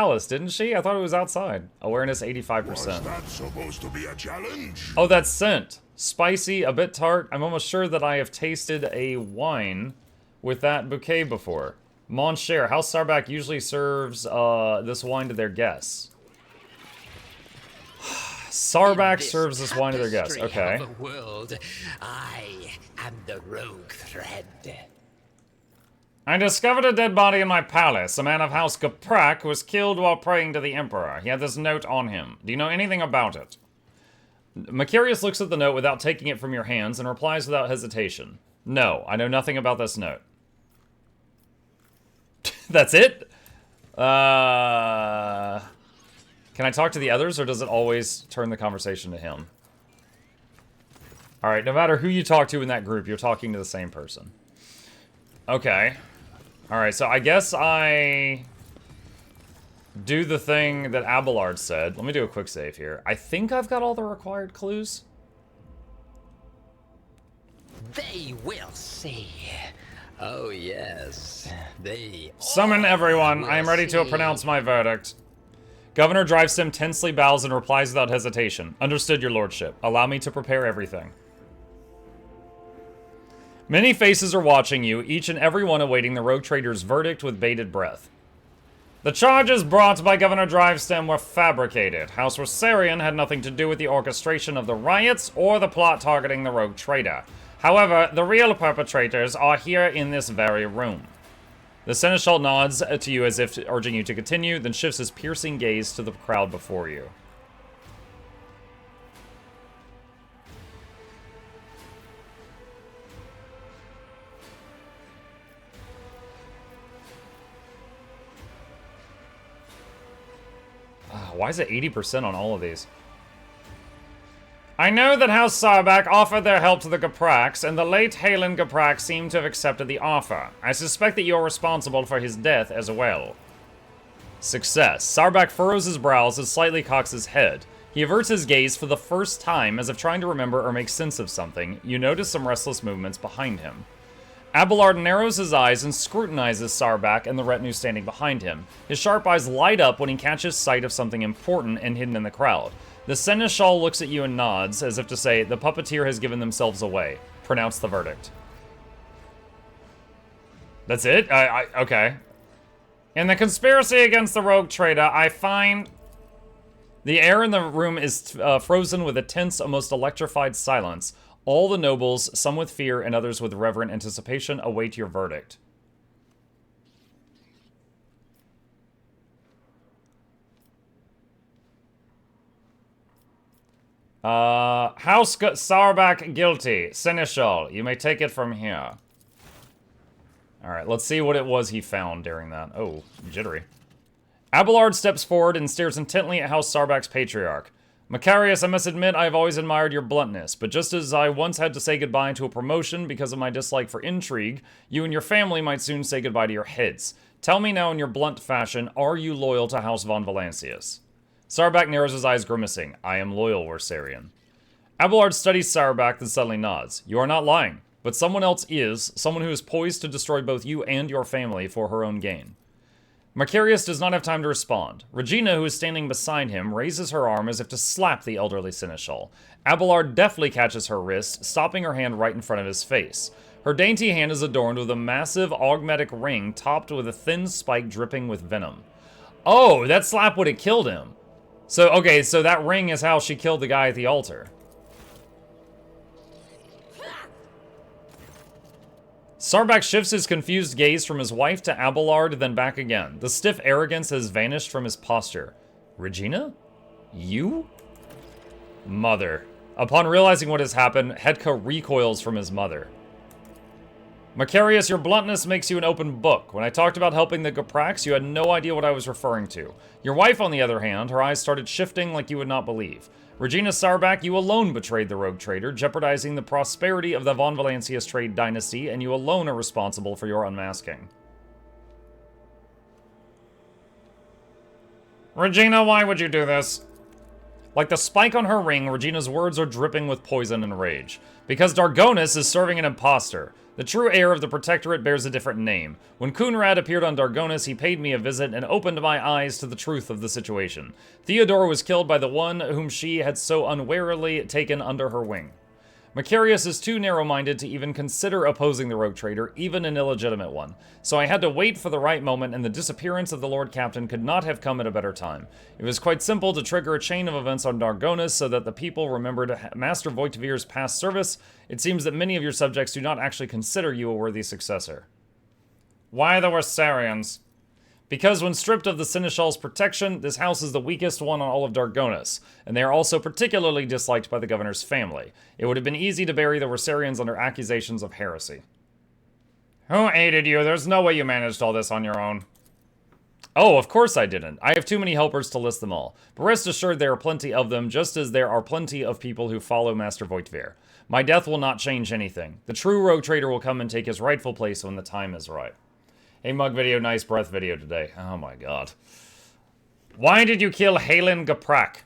palace, didn't she? I thought it was outside. Awareness 85%. Was that supposed to be a challenge? Oh, that's scent. Spicy, a bit tart. I'm almost sure that I have tasted a wine with that bouquet before. Mon cher, House Sarback usually serves this wine to their guests. Sarback serves this wine to their guests. Okay. Of the world, I am the rogue thread. I discovered a dead body in my palace. A man of House Gaprak was killed while praying to the Emperor. He had this note on him. Do you know anything about it? Macarius looks at the note without taking it from your hands and replies without hesitation. No, I know nothing about this note. That's it? Can I talk to the others, or does it always turn the conversation to him? Alright, no matter who you talk to in that group, you're talking to the same person. Okay. Alright, so I guess I do the thing that Abelard said. Let me do a quick save here. I think I've got all the required clues. They will see. Oh, yes. They Summon everyone. I am ready to pronounce my verdict. Governor Drivestem tensely bows and replies without hesitation. Understood, your lordship. Allow me to prepare everything. Many faces are watching you, each and every one awaiting the rogue trader's verdict with bated breath. The charges brought by Governor Drivestem were fabricated. House Rosarian had nothing to do with the orchestration of the riots or the plot targeting the rogue trader. However, the real perpetrators are here in this very room. The Seneschal nods to you as if urging you to continue, then shifts his piercing gaze to the crowd before you. Why is it 80% on all of these? I know that House Sarback offered their help to the Gapraks, and the late Halen Gaprak seemed to have accepted the offer. I suspect that you're responsible for his death as well. Success. Sarback furrows his brows and slightly cocks his head. He averts his gaze for the first time, as if trying to remember or make sense of something. You notice some restless movements behind him. Abelard narrows his eyes and scrutinizes Sarback and the retinue standing behind him. His sharp eyes light up when he catches sight of something important and hidden in the crowd. The Seneschal looks at you and nods, as if to say, the puppeteer has given themselves away. Pronounce the verdict. That's it? Okay. In the conspiracy against the rogue trader, I find... The air in the room is frozen with a tense, almost electrified silence. All the nobles, some with fear and others with reverent anticipation, await your verdict. House Sarback guilty. Seneschal, you may take it from here. Alright, let's see what it was he found during that. Oh, jittery. Abelard steps forward and stares intently at House Sarback's patriarch. Macarius, I must admit I have always admired your bluntness, but just as I once had to say goodbye to a promotion because of my dislike for intrigue, you and your family might soon say goodbye to your heads. Tell me now in your blunt fashion, are you loyal to House von Valancius? Sarback narrows his eyes, grimacing. I am loyal, Warsarian. Abelard studies Sarback, then suddenly nods. You are not lying, but someone else is, someone who is poised to destroy both you and your family for her own gain. Macarius does not have time to respond. Regina, who is standing beside him, raises her arm as if to slap the elderly Seneschal. Abelard deftly catches her wrist, stopping her hand right in front of his face. Her dainty hand is adorned with a massive augmetic ring topped with a thin spike dripping with venom. Oh, that slap would have killed him. So, okay, so that ring is how she killed the guy at the altar. Sarback shifts his confused gaze from his wife to Abelard, then back again. The stiff arrogance has vanished from his posture. Regina? You? Mother. Upon realizing what has happened, Hedka recoils from his mother. Macarius, your bluntness makes you an open book. When I talked about helping the Gapraks, you had no idea what I was referring to. Your wife, on the other hand, her eyes started shifting like you would not believe. Regina Sarback, you alone betrayed the rogue trader, jeopardizing the prosperity of the von Valancius trade dynasty, and you alone are responsible for your unmasking. Regina, why would you do this? Like the spike on her ring, Regina's words are dripping with poison and rage. Because Dargonus is serving an imposter. The true heir of the Protectorate bears a different name. When Kunrad appeared on Dargonis, he paid me a visit and opened my eyes to the truth of the situation. Theodora was killed by the one whom she had so unwarily taken under her wing. Macarius is too narrow-minded to even consider opposing the Rogue Trader, even an illegitimate one. So I had to wait for the right moment, and the disappearance of the Lord Captain could not have come at a better time. It was quite simple to trigger a chain of events on Dargonis so that the people remembered Master Voitvir's past service. It seems that many of your subjects do not actually consider you a worthy successor. Why the Warsarians? Because when stripped of the Seneschal's protection, this house is the weakest one on all of Dargonis, and they are also particularly disliked by the governor's family. It would have been easy to bury the Warsarians under accusations of heresy. Who aided you? There's no way you managed all this on your own. Oh, of course I didn't. I have too many helpers to list them all. But rest assured there are plenty of them, just as there are plenty of people who follow Master Voitvir. My death will not change anything. The true Rogue Trader will come and take his rightful place when the time is right. Hey, mug video, nice breath video today. Oh my god. Why did you kill Halen Gaprak?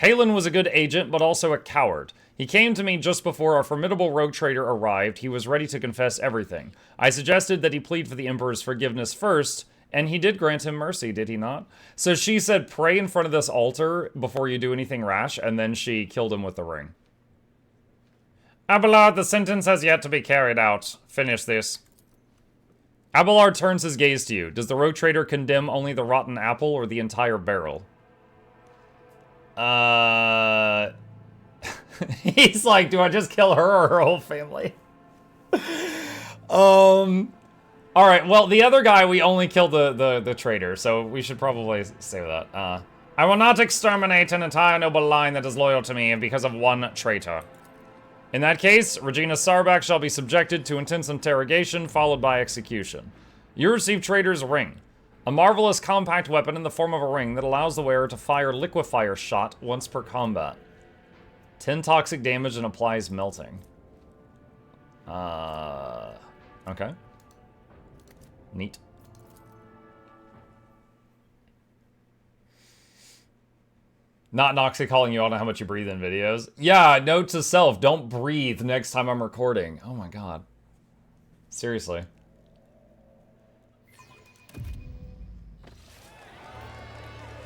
Halen was a good agent, but also a coward. He came to me just before our formidable Rogue Trader arrived. He was ready to confess everything. I suggested that he plead for the Emperor's forgiveness first, and he did grant him mercy, did he not? So she said, pray in front of this altar before you do anything rash, and then she killed him with the ring. Abelard, the sentence has yet to be carried out. Finish this. Abelard turns his gaze to you. Does the Rogue Trader condemn only the rotten apple or the entire barrel? He's like, do I just kill her or her whole family? Alright, well, the other guy, we only killed the traitor, so we should probably say that. I will not exterminate an entire noble line that is loyal to me because of one traitor. In that case, Regina Sarbak shall be subjected to intense interrogation, followed by execution. You receive Traitor's Ring, a marvelous compact weapon in the form of a ring that allows the wearer to fire liquefier shot once per combat. 10 toxic damage and applies melting. Okay. Neat. Not Noxy calling you out on how much you breathe in videos. Yeah, note to self, don't breathe next time I'm recording. Oh my god. Seriously.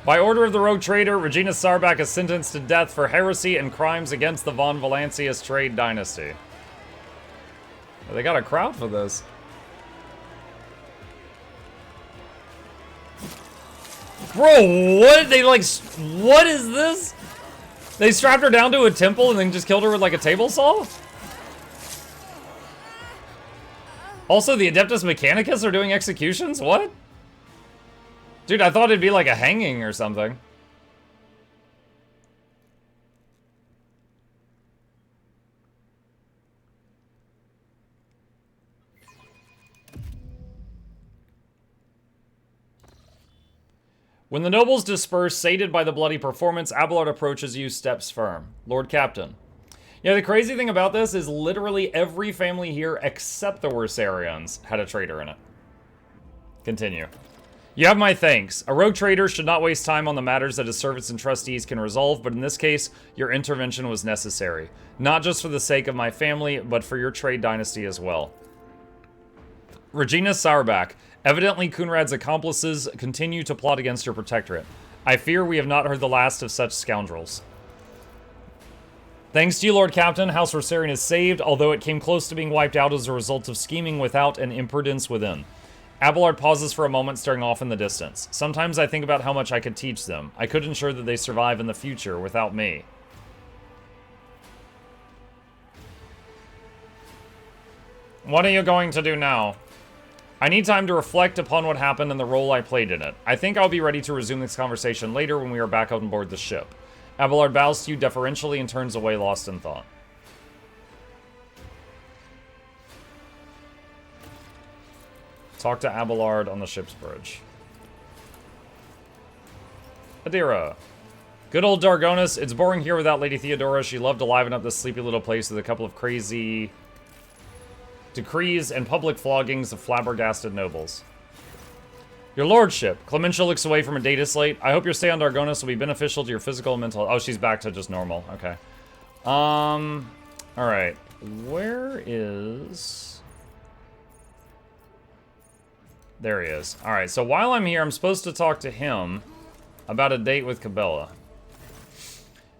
By order of the Rogue Trader, Regina Sarbak is sentenced to death for heresy and crimes against the Von Valancius trade dynasty. They got a crowd for this. Bro, what? They like, what is this? They strapped her down to a temple and then just killed her with like a table saw? Also, the Adeptus Mechanicus are doing executions? What? Dude, I thought it'd be like a hanging or something. When the nobles disperse, sated by the bloody performance, Abelard approaches you, steps firm. Lord Captain. Yeah, the crazy thing about this is literally every family here except the Warsarians had a traitor in it. Continue. You have my thanks. A rogue trader should not waste time on the matters that his servants and trustees can resolve, but in this case, your intervention was necessary. Not just for the sake of my family, but for your trade dynasty as well. Regina Sarbak. Evidently, Kunrad's accomplices continue to plot against your protectorate. I fear we have not heard the last of such scoundrels. Thanks to you, Lord Captain, House Rossarian is saved, although it came close to being wiped out as a result of scheming without and imprudence within. Abelard pauses for a moment, staring off in the distance. Sometimes I think about how much I could teach them. I could ensure that they survive in the future without me. What are you going to do now? I need time to reflect upon what happened and the role I played in it. I think I'll be ready to resume this conversation later when we are back on board the ship. Abelard bows to you deferentially and turns away, lost in thought. Talk to Abelard on the ship's bridge. Adira. Good old Dargonis. It's boring here without Lady Theodora. She loved to liven up this sleepy little place with a couple of crazy decrees and public floggings of flabbergasted nobles. Your lordship. Clementia looks away from her data slate. I hope your stay on Dargonis will be beneficial to your physical and mental... Oh, she's back to just normal. Okay. Alright. Where is... There he is. Alright, so while I'm here, I'm supposed to talk to him about a date with Cabela.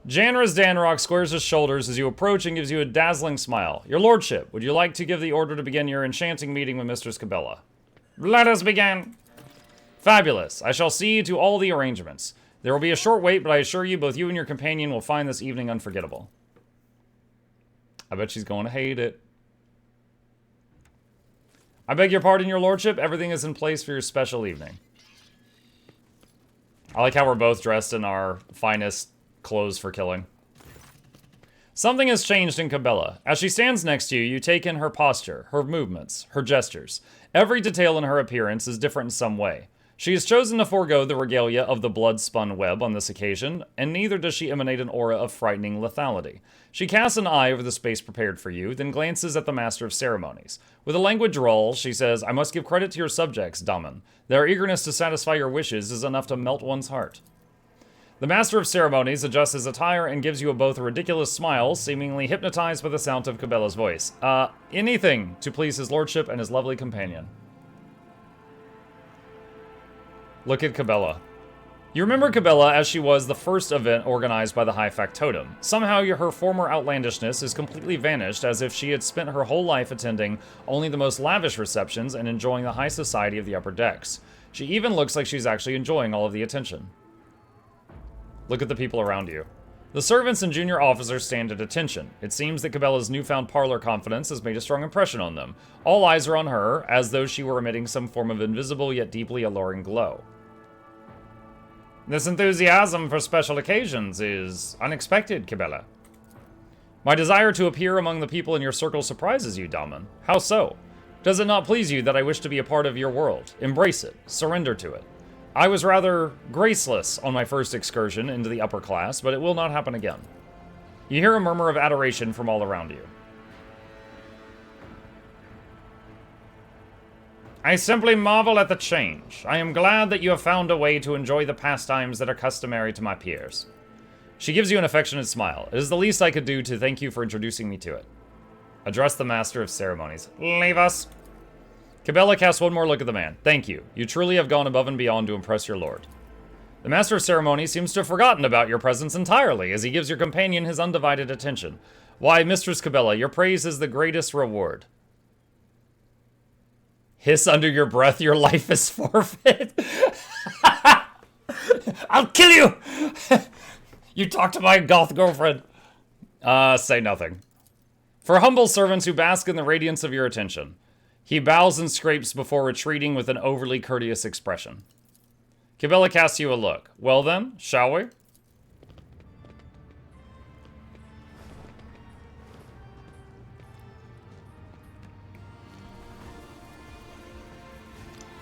Janra's Danrock squares his shoulders as you approach and gives you a dazzling smile. Your lordship, would you like to give the order to begin your enchanting meeting with Mistress Cabela? Let us begin. Fabulous. I shall see to all the arrangements. There will be a short wait, but I assure you, both you and your companion will find this evening unforgettable. I bet she's going to hate it. I beg your pardon, your lordship. Everything is in place for your special evening. I like how we're both dressed in our finest clothes for killing. Something has changed in Cabela. As she stands next to you, you take in her posture, her movements, her gestures. Every detail in her appearance is different in some way. She has chosen to forego the regalia of the blood-spun web on this occasion, and neither does she emanate an aura of frightening lethality. She casts an eye over the space prepared for you, then glances at the Master of Ceremonies. With a languid drawl, she says, I must give credit to your subjects, Daman. Their eagerness to satisfy your wishes is enough to melt one's heart. The Master of Ceremonies adjusts his attire and gives you both a ridiculous smile, seemingly hypnotized by the sound of Cabela's voice. Anything to please his lordship and his lovely companion. Look at Cabela. You remember Cabela as she was the first event organized by the High Factotum. Somehow her former outlandishness is completely vanished, as if she had spent her whole life attending only the most lavish receptions and enjoying the high society of the upper decks. She even looks like she's actually enjoying all of the attention. Look at the people around you. The servants and junior officers stand at attention. It seems that Cabela's newfound parlor confidence has made a strong impression on them. All eyes are on her, as though she were emitting some form of invisible yet deeply alluring glow. This enthusiasm for special occasions is unexpected, Cabela. My desire to appear among the people in your circle surprises you, Daman. How so? Does it not please you that I wish to be a part of your world? Embrace it. Surrender to it. I was rather graceless on my first excursion into the upper class, but it will not happen again. You hear a murmur of adoration from all around you. I simply marvel at the change. I am glad that you have found a way to enjoy the pastimes that are customary to my peers. She gives you an affectionate smile. It is the least I could do to thank you for introducing me to it. Address the Master of Ceremonies. Leave us. Cabela casts one more look at the man. Thank you. You truly have gone above and beyond to impress your lord. The Master of Ceremonies seems to have forgotten about your presence entirely as he gives your companion his undivided attention. Why, Mistress Cabela, your praise is the greatest reward. Hiss under your breath, your life is forfeit. I'll kill you! You talk to my goth girlfriend. Say nothing. For humble servants who bask in the radiance of your attention. He bows and scrapes before retreating with an overly courteous expression. Cabela casts you a look. Well then, shall we?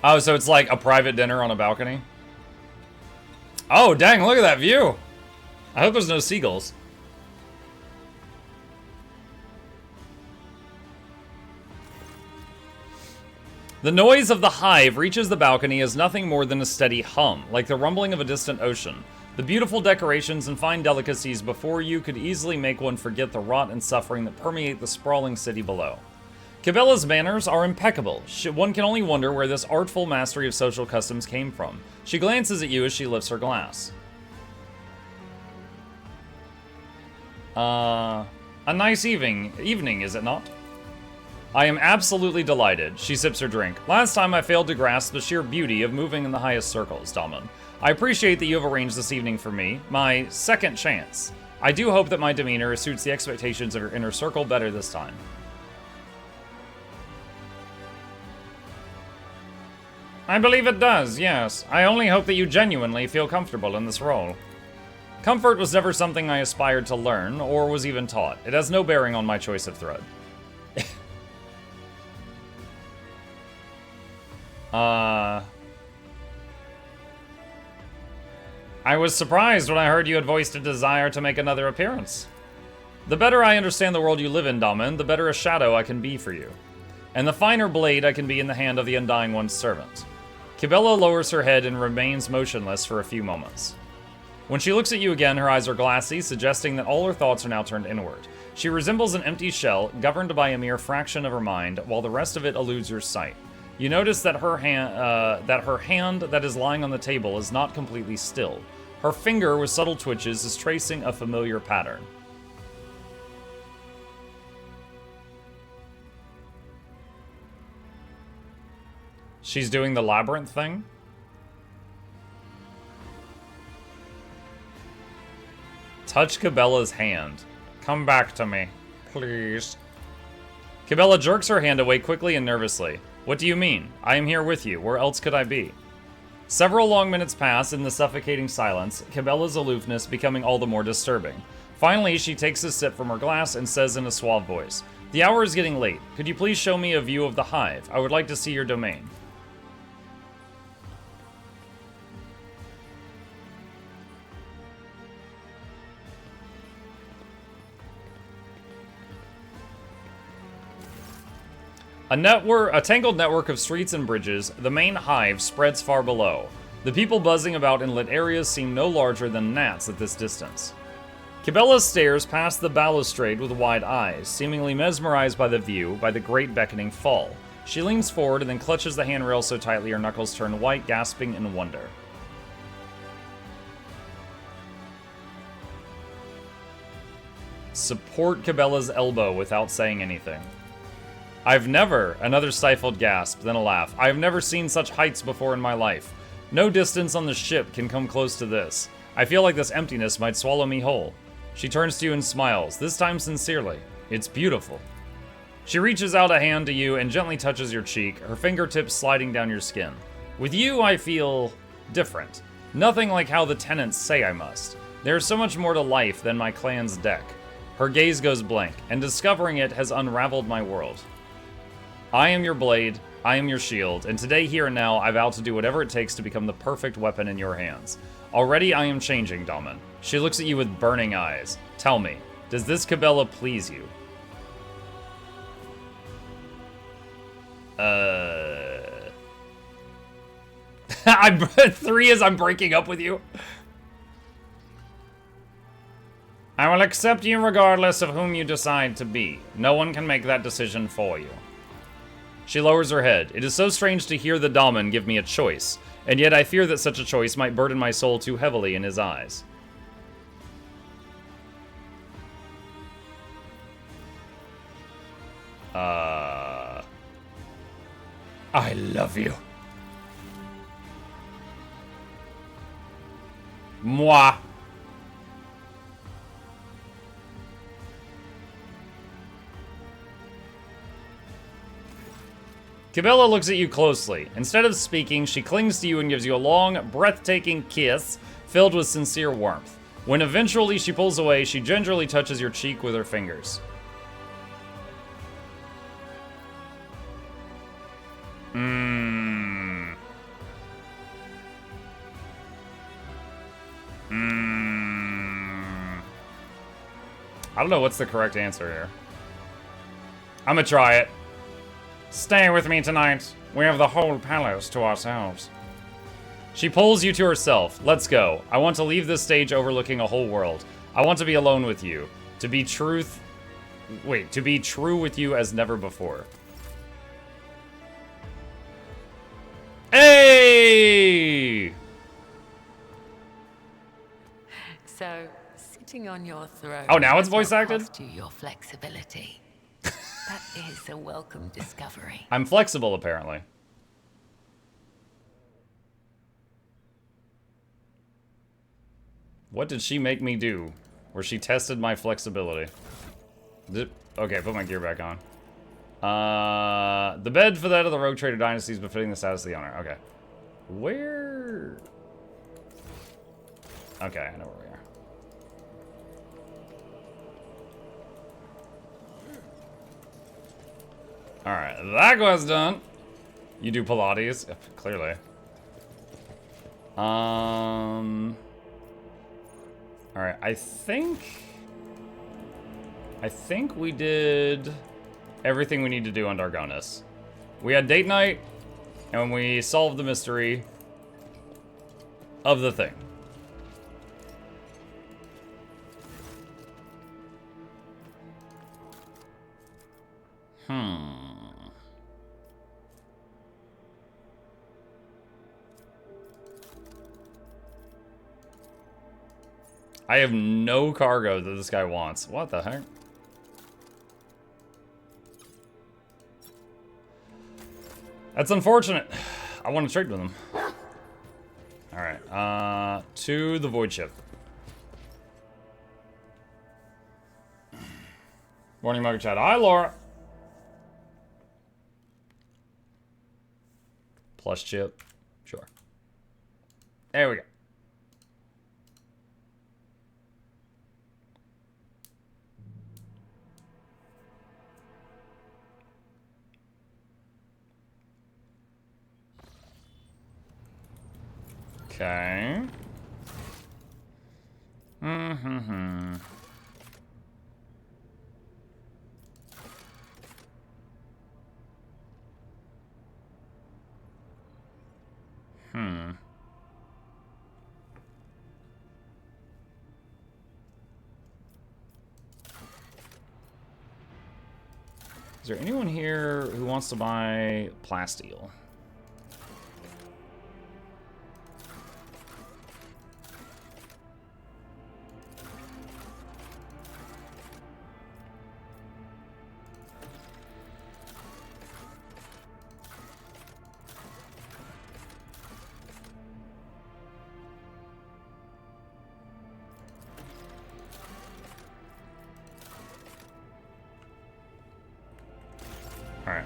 Oh, so it's like a private dinner on a balcony? Oh, dang, look at that view. I hope there's no seagulls. The noise of the hive reaches the balcony as nothing more than a steady hum, like the rumbling of a distant ocean. The beautiful decorations and fine delicacies before you could easily make one forget the rot and suffering that permeate the sprawling city below. Cabela's manners are impeccable. One can only wonder where this artful mastery of social customs came from. She glances at you as she lifts her glass. A nice evening, is it not? I am absolutely delighted. She sips her drink. Last time I failed to grasp the sheer beauty of moving in the highest circles, Daman. I appreciate that you have arranged this evening for me, my second chance. I do hope that my demeanor suits the expectations of your inner circle better this time. I believe it does, yes. I only hope that you genuinely feel comfortable in this role. Comfort was never something I aspired to learn, or was even taught. It has no bearing on my choice of thread. I was surprised when I heard you had voiced a desire to make another appearance. The better I understand the world you live in, Daman, the better a shadow I can be for you. And the finer blade I can be in the hand of the Undying One's servant. Cabela lowers her head and remains motionless for a few moments. When she looks at you again, her eyes are glassy, suggesting that all her thoughts are now turned inward. She resembles an empty shell, governed by a mere fraction of her mind, while the rest of it eludes your sight. You notice that her hand that is lying on the table is not completely still. Her finger with subtle twitches is tracing a familiar pattern. She's doing the labyrinth thing? Touch Cabela's hand. Come back to me, please. Cabela jerks her hand away quickly and nervously. What do you mean? I am here with you. Where else could I be? Several long minutes pass in the suffocating silence, Cabela's aloofness becoming all the more disturbing. Finally, she takes a sip from her glass and says in a suave voice, "The hour is getting late. Could you please show me a view of the hive? I would like to see your domain." A tangled network of streets and bridges, the main hive spreads far below. The people buzzing about in lit areas seem no larger than gnats at this distance. Cabela stares past the balustrade with wide eyes, seemingly mesmerized by the view, by the great beckoning fall. She leans forward and then clutches the handrail so tightly her knuckles turn white, gasping in wonder. Support Cabela's elbow without saying anything. Another stifled gasp, then a laugh. I have never seen such heights before in my life. No distance on the ship can come close to this. I feel like this emptiness might swallow me whole. She turns to you and smiles, this time sincerely. It's beautiful. She reaches out a hand to you and gently touches your cheek, her fingertips sliding down your skin. With you, I feel different. Nothing like how the tenants say I must. There's so much more to life than my clan's deck. Her gaze goes blank, and discovering it has unraveled my world. I am your blade, I am your shield, and today, here and now, I vow to do whatever it takes to become the perfect weapon in your hands. Already I am changing, Daman. She looks at you with burning eyes. Tell me, does this Cabela please you? Three is I'm breaking up with you. I will accept you regardless of whom you decide to be. No one can make that decision for you. She lowers her head. It is so strange to hear the Daman give me a choice, and yet I fear that such a choice might burden my soul too heavily in his eyes. I love you. Moi. Cabela looks at you closely. Instead of speaking, she clings to you and gives you a long, breathtaking kiss filled with sincere warmth. When eventually she pulls away, she gingerly touches your cheek with her fingers. I don't know what's the correct answer here. I'm gonna try it. Stay with me tonight. We have the whole palace to ourselves. She pulls you to herself. Let's go. I want to leave this stage overlooking a whole world. I want to be alone with you. To be true with you as never before. Hey! So, sitting on your throne. Oh, now it's voice acted? Cost you your flexibility. That is a welcome discovery. I'm flexible, apparently. What did she make me do? Where she tested my flexibility. Okay, put my gear back on. The bed for that of the Rogue Trader Dynasty is befitting the status of the owner. Okay. Where? Okay, I know where we are. Alright, that was done. You do Pilates? Yep, clearly. Alright, I think we did everything we need to do on Dargonis. We had date night, and we solved the mystery of the thing. I have no cargo that this guy wants. What the heck? That's unfortunate. I want to trade with him. Alright, to the void ship. Morning, Mugger Chat. Hi, Laura. Plus chip. Sure. There we go. Okay. Mm-hmm. Is there anyone here who wants to buy plasteel? Alright.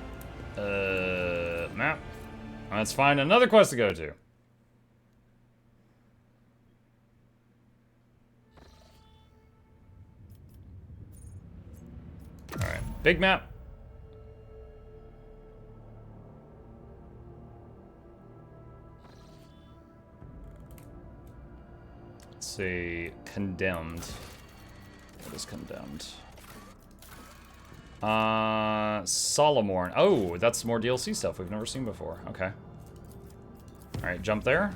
Map. Let's find another quest to go to. Alright. Big map. Let's see. Condemned. What is condemned? Solomorn. Oh, that's more DLC stuff we've never seen before. Okay. Alright, jump there.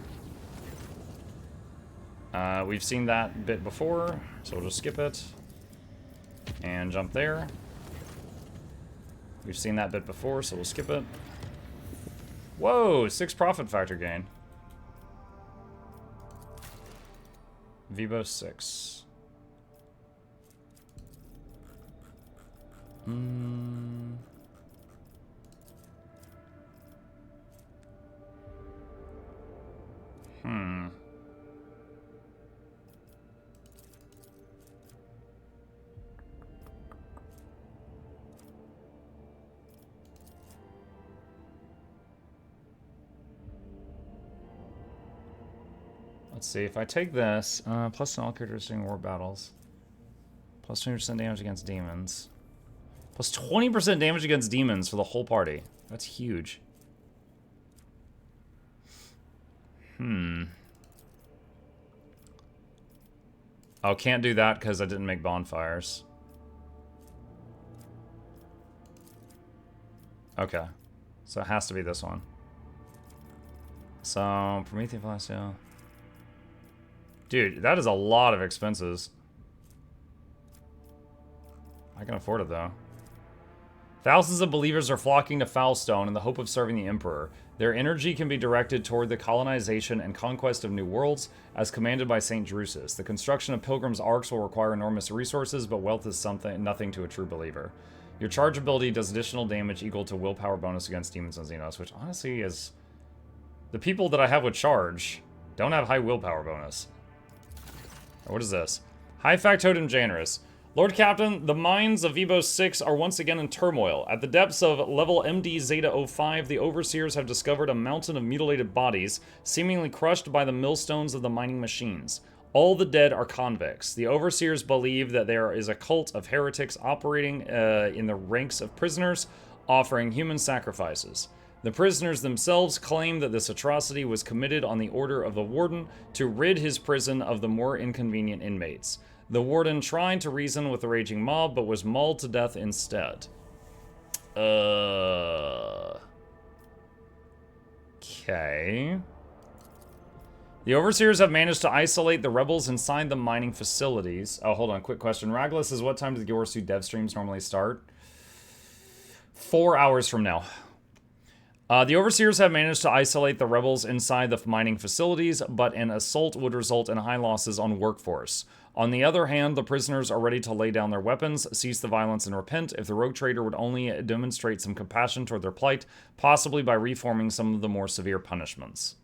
We've seen that bit before, so we'll just skip it. And jump there. We've seen that bit before, so we'll skip it. Whoa, 6 profit factor gain. Vivo 6. Let's see, if I take this, plus all characters during war battles. Plus 20% damage against demons. Plus 20% damage against demons for the whole party. That's huge. Oh, can't do that because I didn't make bonfires. Okay. So it has to be this one. So, Prometheus Palacio. Dude, that is a lot of expenses. I can afford it, though. Thousands of believers are flocking to Foulstone in the hope of serving the Emperor. Their energy can be directed toward the colonization and conquest of new worlds, as commanded by St. Drusus. The construction of Pilgrim's Arcs will require enormous resources, but wealth is nothing to a true believer. Your charge ability does additional damage equal to willpower bonus against demons and Xenos, which honestly is... The people that I have with charge don't have high willpower bonus. What is this? High Factotum Generis. Lord Captain, the mines of Vivo 6 are once again in turmoil. At the depths of level MD Zeta 05, the Overseers have discovered a mountain of mutilated bodies, seemingly crushed by the millstones of the mining machines. All the dead are convicts. The Overseers believe that there is a cult of heretics operating in the ranks of prisoners, offering human sacrifices. The prisoners themselves claim that this atrocity was committed on the order of the warden to rid his prison of the more inconvenient inmates. The warden tried to reason with the raging mob, but was mauled to death instead. Okay. The Overseers have managed to isolate the rebels inside the mining facilities. Oh, hold on, quick question. Raglis says, what time do the Gorsu dev streams normally start? 4 hours from now. The Overseers have managed to isolate the rebels inside the mining facilities, but an assault would result in high losses on workforce. On the other hand, the prisoners are ready to lay down their weapons, cease the violence, and repent if the rogue trader would only demonstrate some compassion toward their plight, possibly by reforming some of the more severe punishments.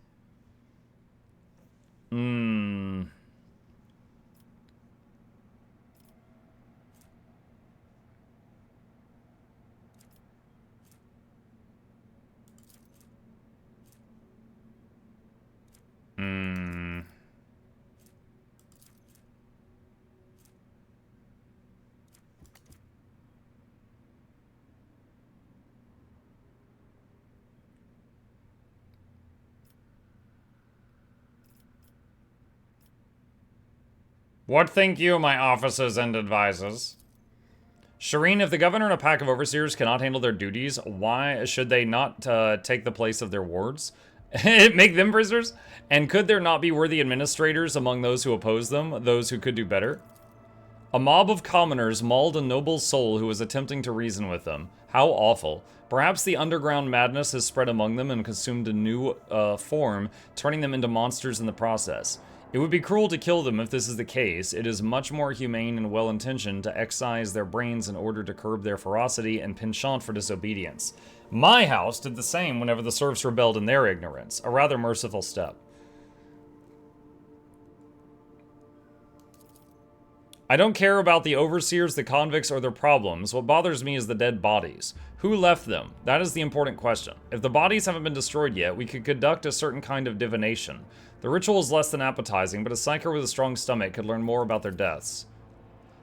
What think you, my officers and advisors? Shireen, if the governor and a pack of overseers cannot handle their duties, why should they not take the place of their wards? Make them prisoners? And could there not be worthy administrators among those who oppose them, those who could do better? A mob of commoners mauled a noble soul who was attempting to reason with them. How awful. Perhaps the underground madness has spread among them and consumed a new form, turning them into monsters in the process. It would be cruel to kill them if this is the case. It is much more humane and well-intentioned to excise their brains in order to curb their ferocity and penchant for disobedience. My house did the same whenever the serfs rebelled in their ignorance. A rather merciful step. I don't care about the overseers, the convicts, or their problems. What bothers me is the dead bodies. Who left them? That is the important question. If the bodies haven't been destroyed yet, we could conduct a certain kind of divination. The ritual is less than appetizing, but a psyker with a strong stomach could learn more about their deaths.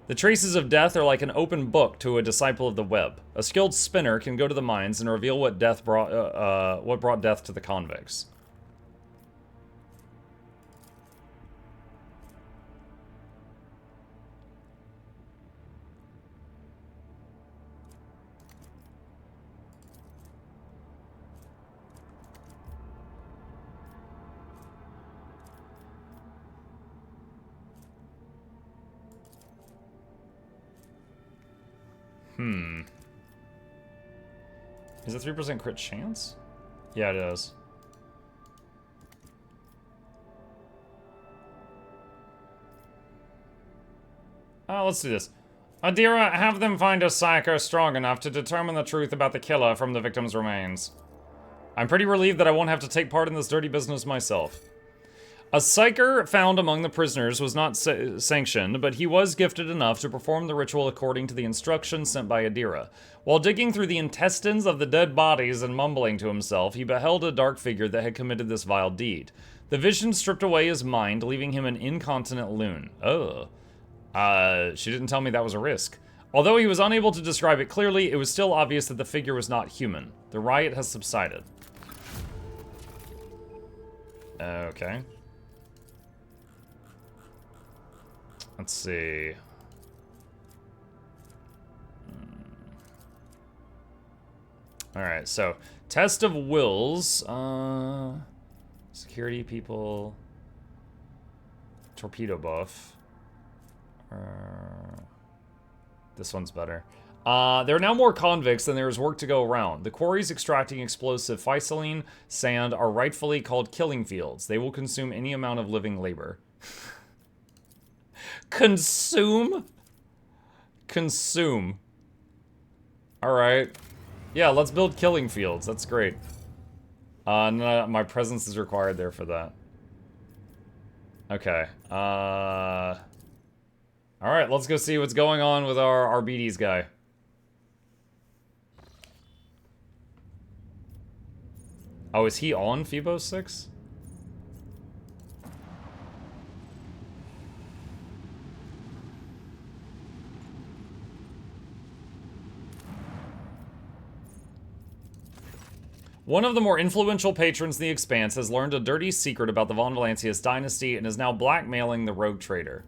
The traces of death are like an open book to a disciple of the web. A skilled spinner can go to the mines and reveal what brought death to the convicts. Is it 3% crit chance? Yeah, it is. Let's do this. Adira, have them find a psycho strong enough to determine the truth about the killer from the victim's remains. I'm pretty relieved that I won't have to take part in this dirty business myself. A psyker found among the prisoners was not sanctioned, but he was gifted enough to perform the ritual according to the instructions sent by Adira. While digging through the intestines of the dead bodies and mumbling to himself, he beheld a dark figure that had committed this vile deed. The vision stripped away his mind, leaving him an incontinent loon. Oh. She didn't tell me that was a risk. Although he was unable to describe it clearly, it was still obvious that the figure was not human. The riot has subsided. Okay. Let's see. Alright, so test of wills. Security people. Torpedo buff. This one's better. There are now more convicts than there is work to go around. The quarries extracting explosive physaline sand are rightfully called killing fields. They will consume any amount of living labor. Consume? Consume. Alright. Yeah, let's build killing fields. That's great. No, my presence is required there for that. Okay. Alright, let's go see what's going on with our BDs guy. Oh, is he on Phoebos 6? One of the more influential patrons in the Expanse has learned a dirty secret about the Von Valancius dynasty and is now blackmailing the rogue trader.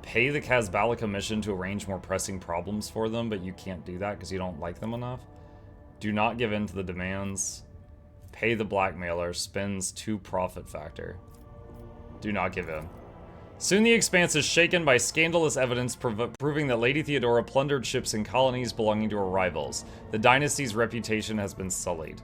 Pay the Kazbalika mission to arrange more pressing problems for them, but you can't do that because you don't like them enough. Do not give in to the demands. Pay the blackmailer. Spends 2 profit factor. Do not give in. Soon the Expanse is shaken by scandalous evidence proving that Lady Theodora plundered ships and colonies belonging to her rivals. The dynasty's reputation has been sullied.